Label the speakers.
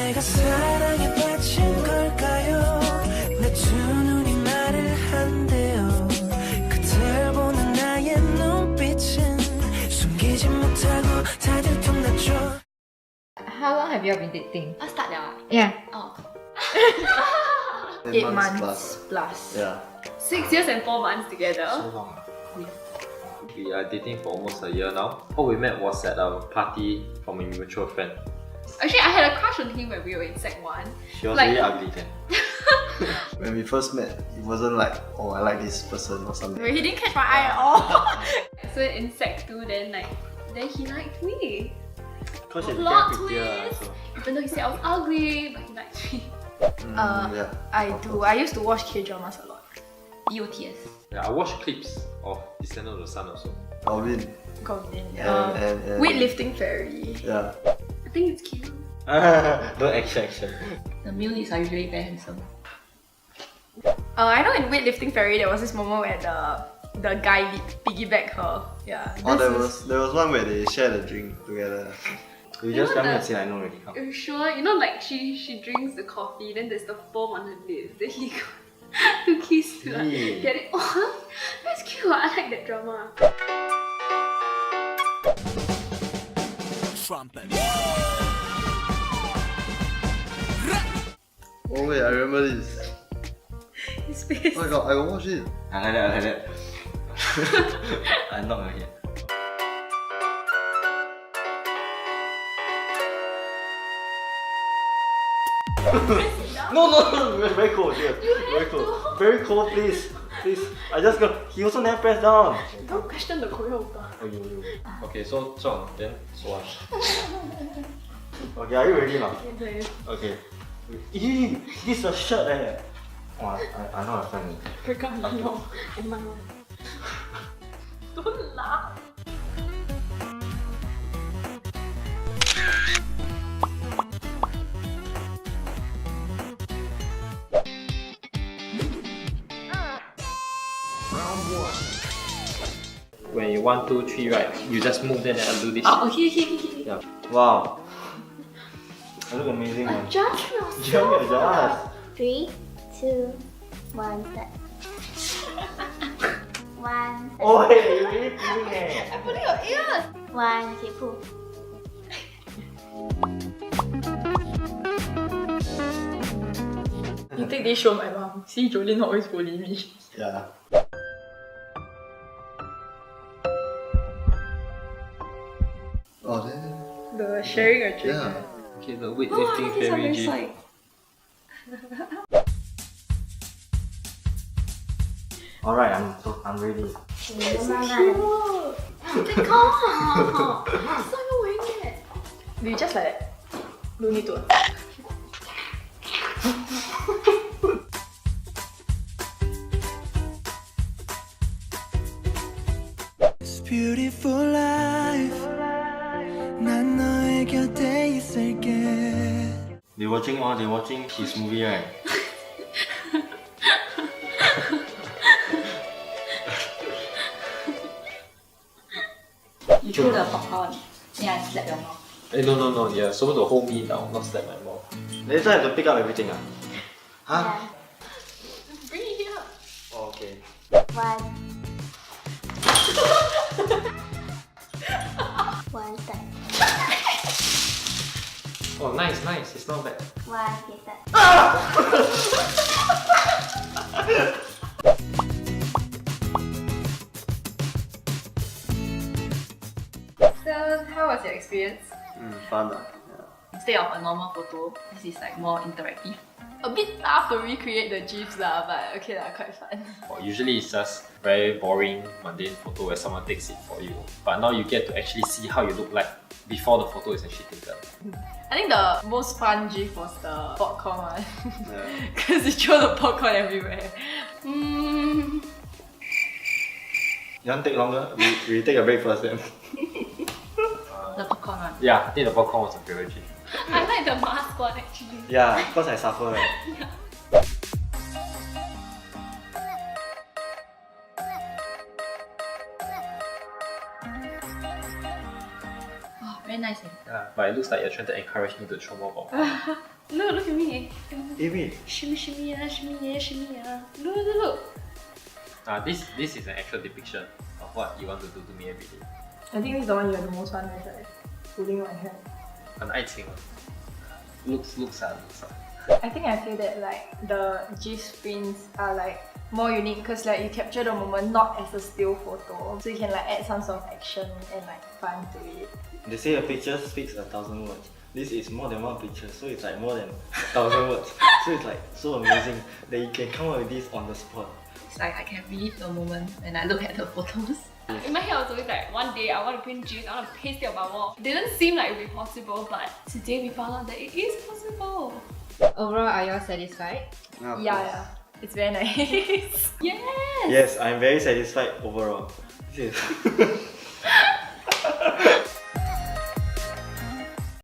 Speaker 1: 내가 사랑에 빠진 걸까요? 내 두 눈이 말을 한대요. 그댈 보는 나의 눈빛은 숨기지 못하고 다 들통났죠.
Speaker 2: How long have you all been dating?
Speaker 3: Start now.
Speaker 2: Yeah.
Speaker 3: Oh.
Speaker 4: 8 months plus.
Speaker 5: Yeah.
Speaker 3: 6 years and 4 months together.
Speaker 5: So long. We are dating for almost a year now. How we met was at a party from a mutual friend.
Speaker 3: Actually, I had a crush on him when we were in Sec 1.
Speaker 5: She was
Speaker 3: Like-
Speaker 5: really ugly then.
Speaker 4: When we first met, it wasn't like, oh, I like this person or something.
Speaker 3: He didn't catch my eye at all. So in Sec 2, then he liked me.
Speaker 5: Because she
Speaker 3: Plot
Speaker 5: became prettier.
Speaker 3: twist.
Speaker 5: So.
Speaker 3: Even though he said I was ugly, but he liked me.
Speaker 4: Yeah.
Speaker 6: I do. I used to watch K-dramas a lot.
Speaker 3: EOTS.
Speaker 5: Yeah, I watched clips of Descendant of the Sun also.
Speaker 4: Goblin.
Speaker 6: Goblin.
Speaker 4: And
Speaker 6: Weightlifting fairy.
Speaker 4: Yeah.
Speaker 3: I think it's cute.
Speaker 5: Don't action.
Speaker 3: The male leads are usually very handsome.
Speaker 6: I know in Weightlifting fairy there was this moment where the guy piggyback her. Yeah.
Speaker 4: Oh,
Speaker 6: this
Speaker 4: there was one where they shared a drink together.
Speaker 5: You
Speaker 3: You
Speaker 5: just
Speaker 3: know
Speaker 5: tell me
Speaker 3: the-
Speaker 5: and say I know already. Come.
Speaker 3: Are you sure? You know, like she drinks the coffee, then there's the foam on her lips. Then he go to kiss to
Speaker 5: Yeah.
Speaker 3: get it off. That's cute. I like that drama.
Speaker 4: Oh wait, I remember this.
Speaker 6: his face.
Speaker 4: Oh my god, I got watch it.
Speaker 5: I like that. I'm not gonna hear. No, very cold, yeah. Very cold. Very cold, please. Please. I just go. He also never press down.
Speaker 6: Don't question the Korean oppa.
Speaker 5: Oh, you. Okay, so John, then so what? Okay, are you ready now? Okay. Eee, this is a shirt eh. Oh, I know I'm funny.
Speaker 3: Don't laugh.
Speaker 5: When you 1, 2, 3, right? You just move then I'll do this.
Speaker 3: Oh, okay.
Speaker 5: Yeah. Wow. I look amazing, man.
Speaker 3: Just
Speaker 5: Jump, adjust.
Speaker 7: 3, 2, 1, start. 1,
Speaker 5: Oh, hey, you really feeling eh?
Speaker 3: I'm putting your ears.
Speaker 7: 1, okay, pull.
Speaker 6: You take this show my mom. See, Jolin always bully me.
Speaker 4: Yeah. Oh, then.
Speaker 6: The sharing a drink.
Speaker 4: Yeah.
Speaker 5: Okay, the weightlifting fairy GIF. Alright, I'm ready.
Speaker 3: Take off. It's not even wearing it.
Speaker 6: We just like that. No need to.
Speaker 1: It's beautiful life. 난 너의 곁에 있을게.
Speaker 5: They watching his movie, right?
Speaker 3: You threw the popcorn. Yeah, I slapped your mouth.
Speaker 5: Eh, no, you're supposed to hold me down, not slap my mouth. Later I have to pick up everything, ah? Huh?
Speaker 7: Yeah.
Speaker 3: Bring it here.
Speaker 5: Oh, okay.
Speaker 7: 1. 1, start.
Speaker 5: Oh, nice, it's not bad.
Speaker 7: 1, okay, start.
Speaker 3: So, how was your experience?
Speaker 4: Fun.
Speaker 3: Instead of a normal photo, this is like more interactive.
Speaker 6: A bit tough to recreate the GIFs lah, but okay lah, quite fun.
Speaker 5: Well, usually it's just very boring, mundane photo where someone takes it for you. But now you get to actually see how you look like before the photo is actually taken.
Speaker 6: I think the most fun GIF was the popcorn one.
Speaker 4: Yeah.
Speaker 6: Because you throw the popcorn everywhere.
Speaker 5: You want to take longer? We take a break first then.
Speaker 3: The popcorn one.
Speaker 5: Yeah, I think the popcorn was a favorite GIF.
Speaker 3: I like the mask one actually.
Speaker 5: Yeah, because I suffer, right?
Speaker 3: Oh, very nice.
Speaker 5: Yeah, but it looks like you're trying to encourage me to throw more bombs.
Speaker 3: Look at me.
Speaker 5: Hey, wait.
Speaker 3: Shimmy, shimmy, yeah, shimmy, yeah, shimmy, yeah. Look.
Speaker 5: This is an actual depiction of what you want to do to me every day.
Speaker 6: I think this is the one you have the most fun with, right? Holding my hand.
Speaker 5: 很爱情 looks
Speaker 6: I think I feel that like the GIF prints are like more unique because like you capture the moment not as a still photo, so you can like add some sort of action and like fun to it.
Speaker 5: They say a picture speaks 1,000 words. This is more than one picture, so it's like more than 1,000 words. So it's like so amazing that you can come up with this on the spot.
Speaker 2: It's like I can relive the moment when I look at the photos.
Speaker 3: In my head, I was always like, one day I want to print GIFs, I want to paste it on my wall. It didn't seem like it would be possible, but today we found out that it is possible.
Speaker 2: Overall, are you all satisfied?
Speaker 6: Yeah, it's very nice.
Speaker 3: Yes!
Speaker 5: Yes, I'm very satisfied overall. This is